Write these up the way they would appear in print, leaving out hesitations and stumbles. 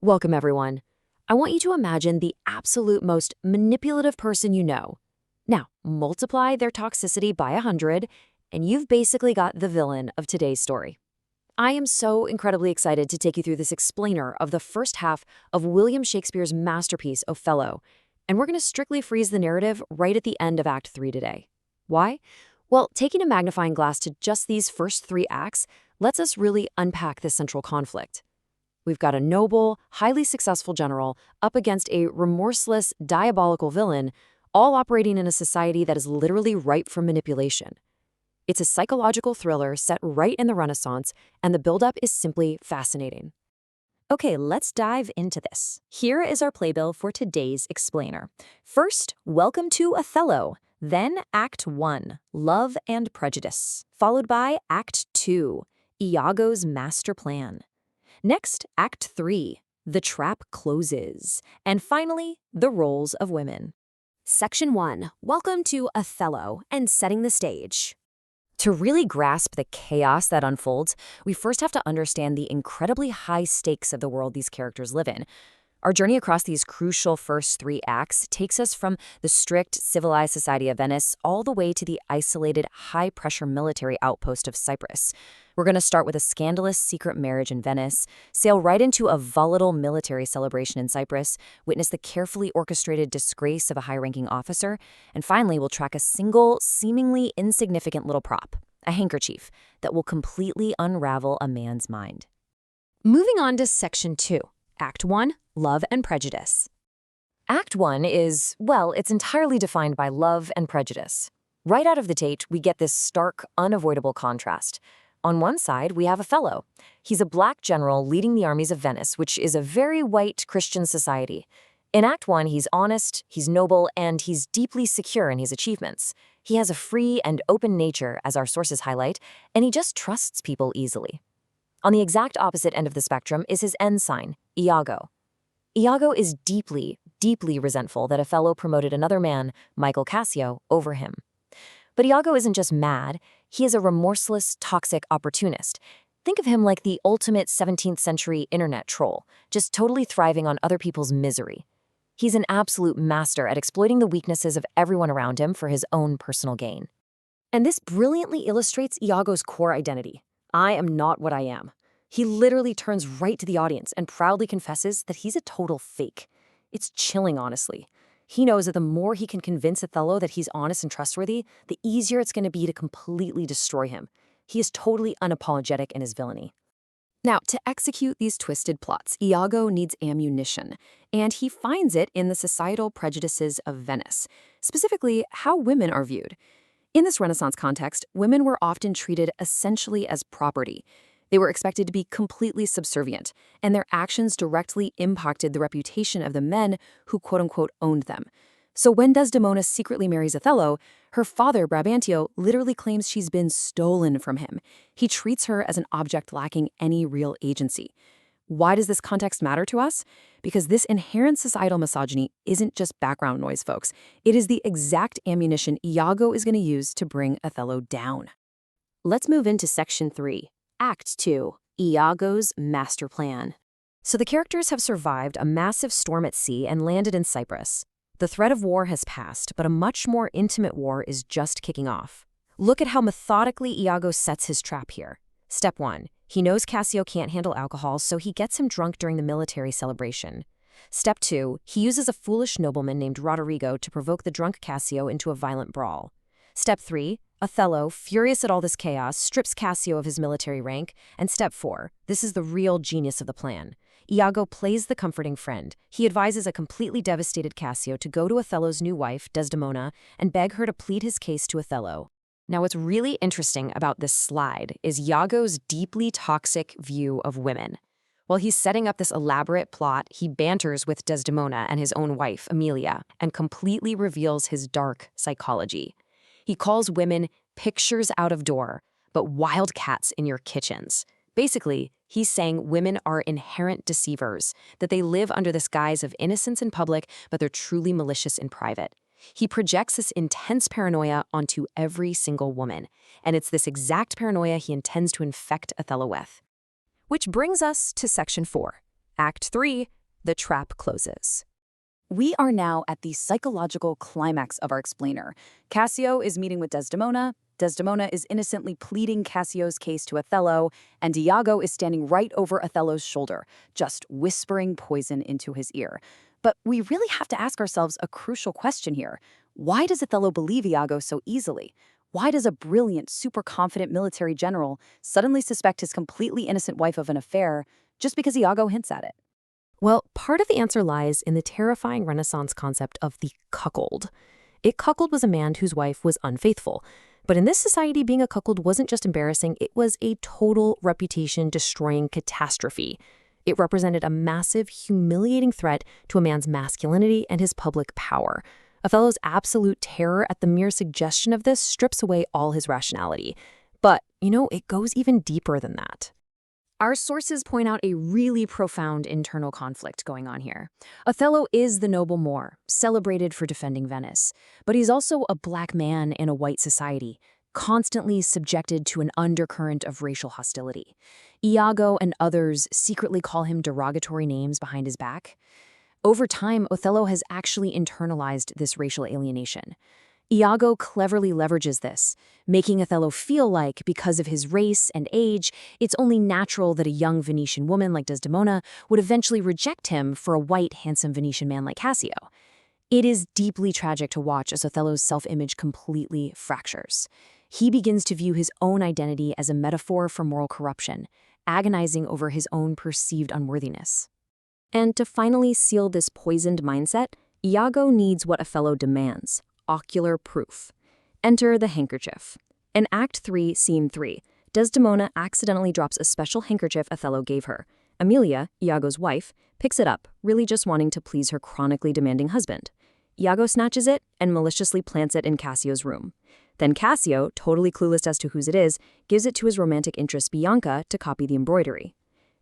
Welcome, everyone. I want you to imagine the absolute most manipulative person you know. Now, multiply their toxicity by 100, and you've basically got the villain of today's story. I am so incredibly excited to take you through this explainer of the first half of William Shakespeare's masterpiece, Othello, and we're going to strictly freeze the narrative right at the end of Act 3 today. Why? Well, taking a magnifying glass to just these first 3 acts lets us really unpack this central conflict. We've got a noble, highly successful general up against a remorseless, diabolical villain, all operating in a society that is literally ripe for manipulation. It's a psychological thriller set right in the Renaissance, and the buildup is simply fascinating. Okay, let's dive into this. Here is our playbill for today's explainer. First, welcome to Othello. Then Act 1, Love and Prejudice, followed by Act 2, Iago's Master Plan. Next, Act 3, The Trap Closes. And finally, The Roles of Women. Section 1. Welcome to Othello and setting the stage. To really grasp the chaos that unfolds, we first have to understand the incredibly high stakes of the world these characters live in. Our journey across these crucial first 3 acts takes us from the strict, civilized society of Venice all the way to the isolated, high-pressure military outpost of Cyprus. We're going to start with a scandalous secret marriage in Venice, sail right into a volatile military celebration in Cyprus, witness the carefully orchestrated disgrace of a high-ranking officer, and finally we'll track a single, seemingly insignificant little prop, a handkerchief, that will completely unravel a man's mind. Moving on to Section 2. Act 1. Love and Prejudice. Act 1 is, well, it's entirely defined by love and prejudice. Right out of the gate, we get this stark, unavoidable contrast. On one side, we have Othello. He's a black general leading the armies of Venice, which is a very white Christian society. In Act 1, he's honest, he's noble, and he's deeply secure in his achievements. He has a free and open nature, as our sources highlight, and he just trusts people easily. On the exact opposite end of the spectrum is his ensign, Iago. Iago is deeply, deeply resentful that Othello promoted another man, Michael Cassio, over him. But Iago isn't just mad, he is a remorseless, toxic opportunist. Think of him like the ultimate 17th century internet troll, just totally thriving on other people's misery. He's an absolute master at exploiting the weaknesses of everyone around him for his own personal gain. And this brilliantly illustrates Iago's core identity. I am not what I am. He literally turns right to the audience and proudly confesses that he's a total fake. It's chilling, honestly. He knows that the more he can convince Othello that he's honest and trustworthy, the easier it's going to be to completely destroy him. He is totally unapologetic in his villainy. Now, to execute these twisted plots, Iago needs ammunition, and he finds it in the societal prejudices of Venice, specifically how women are viewed. In this Renaissance context, women were often treated essentially as property. They were expected to be completely subservient, and their actions directly impacted the reputation of the men who quote-unquote owned them. So when Desdemona secretly marries Othello, her father, Brabantio, literally claims she's been stolen from him. He treats her as an object lacking any real agency. Why does this context matter to us? Because this inherent societal misogyny isn't just background noise, folks. It is the exact ammunition Iago is going to use to bring Othello down. Let's move into Section 3. Act 2. Iago's Master Plan. So the characters have survived a massive storm at sea and landed in Cyprus. The threat of war has passed, but a much more intimate war is just kicking off. Look at how methodically Iago sets his trap here. Step 1. He knows Cassio can't handle alcohol, so he gets him drunk during the military celebration. Step 2. He uses a foolish nobleman named Roderigo to provoke the drunk Cassio into a violent brawl. Step 3. Othello, furious at all this chaos, strips Cassio of his military rank. And Step 4. This is the real genius of the plan. Iago plays the comforting friend. He advises a completely devastated Cassio to go to Othello's new wife, Desdemona, and beg her to plead his case to Othello. Now, what's really interesting about this slide is Iago's deeply toxic view of women. While he's setting up this elaborate plot, he banters with Desdemona and his own wife, Emilia, and completely reveals his dark psychology. He calls women pictures out of door, but wildcats in your kitchens. Basically, he's saying women are inherent deceivers, that they live under this guise of innocence in public, but they're truly malicious in private. He projects this intense paranoia onto every single woman, and it's this exact paranoia he intends to infect Othello with. Which brings us to Section 4. Act 3, the trap closes. We are now at the psychological climax of our explainer. Cassio is meeting with Desdemona. Desdemona is innocently pleading Cassio's case to Othello, and Iago is standing right over Othello's shoulder, just whispering poison into his ear. But we really have to ask ourselves a crucial question here. Why does Othello believe Iago so easily? Why does a brilliant, super confident military general suddenly suspect his completely innocent wife of an affair just because Iago hints at it? Well, part of the answer lies in the terrifying Renaissance concept of the cuckold. A cuckold was a man whose wife was unfaithful. But in this society, being a cuckold wasn't just embarrassing, it was a total reputation-destroying catastrophe. It represented a massive, humiliating threat to a man's masculinity and his public power. Othello's absolute terror at the mere suggestion of this strips away all his rationality. But, it goes even deeper than that. Our sources point out a really profound internal conflict going on here. Othello is the noble Moor, celebrated for defending Venice, but he's also a black man in a white society, constantly subjected to an undercurrent of racial hostility. Iago and others secretly call him derogatory names behind his back. Over time, Othello has actually internalized this racial alienation. Iago cleverly leverages this, making Othello feel like, because of his race and age, it's only natural that a young Venetian woman like Desdemona would eventually reject him for a white, handsome Venetian man like Cassio. It is deeply tragic to watch as Othello's self-image completely fractures. He begins to view his own identity as a metaphor for moral corruption, agonizing over his own perceived unworthiness. And to finally seal this poisoned mindset, Iago needs what Othello demands: ocular proof. Enter the handkerchief. In Act 3, Scene 3, Desdemona accidentally drops a special handkerchief Othello gave her. Emilia, Iago's wife, picks it up, really just wanting to please her chronically demanding husband. Iago snatches it and maliciously plants it in Cassio's room. Then Cassio, totally clueless as to whose it is, gives it to his romantic interest Bianca to copy the embroidery.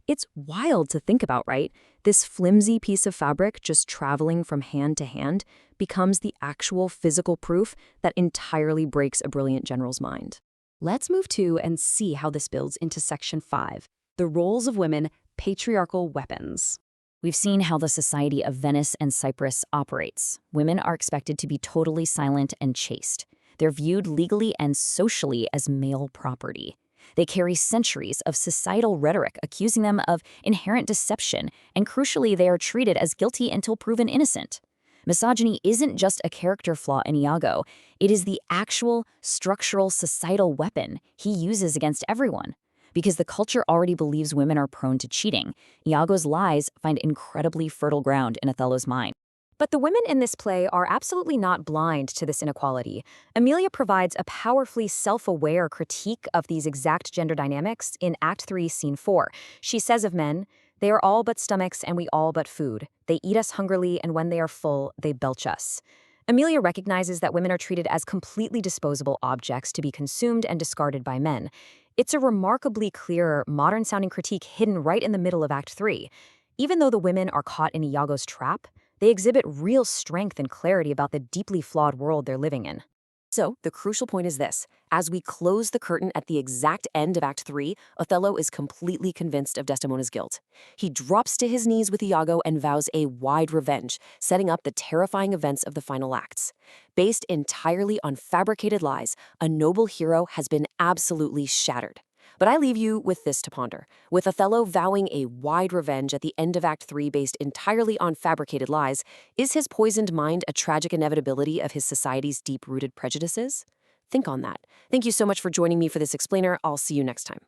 It's wild to think about, right? This flimsy piece of fabric just traveling from hand to hand becomes the actual physical proof that entirely breaks a brilliant general's mind. Let's move to and see how this builds into Section 5, the roles of women, patriarchal weapons. We've seen how the society of Venice and Cyprus operates. Women are expected to be totally silent and chaste. They're viewed legally and socially as male property. They carry centuries of societal rhetoric accusing them of inherent deception, and crucially, they are treated as guilty until proven innocent. Misogyny isn't just a character flaw in Iago, it is the actual, structural, societal weapon he uses against everyone. Because the culture already believes women are prone to cheating, Iago's lies find incredibly fertile ground in Othello's mind. But the women in this play are absolutely not blind to this inequality. Emilia provides a powerfully self-aware critique of these exact gender dynamics in Act 3, Scene 4. She says of men, "They are all but stomachs and we all but food. They eat us hungrily and when they are full, they belch us." Emilia recognizes that women are treated as completely disposable objects to be consumed and discarded by men. It's a remarkably clear, modern-sounding critique hidden right in the middle of Act 3. Even though the women are caught in Iago's trap, they exhibit real strength and clarity about the deeply flawed world they're living in. So, the crucial point is this. As we close the curtain at the exact end of Act 3, Othello is completely convinced of Desdemona's guilt. He drops to his knees with Iago and vows a wide revenge, setting up the terrifying events of the final acts. Based entirely on fabricated lies, a noble hero has been absolutely shattered. But I leave you with this to ponder. With Othello vowing a wide revenge at the end of Act 3 based entirely on fabricated lies, is his poisoned mind a tragic inevitability of his society's deep-rooted prejudices? Think on that. Thank you so much for joining me for this explainer. I'll see you next time.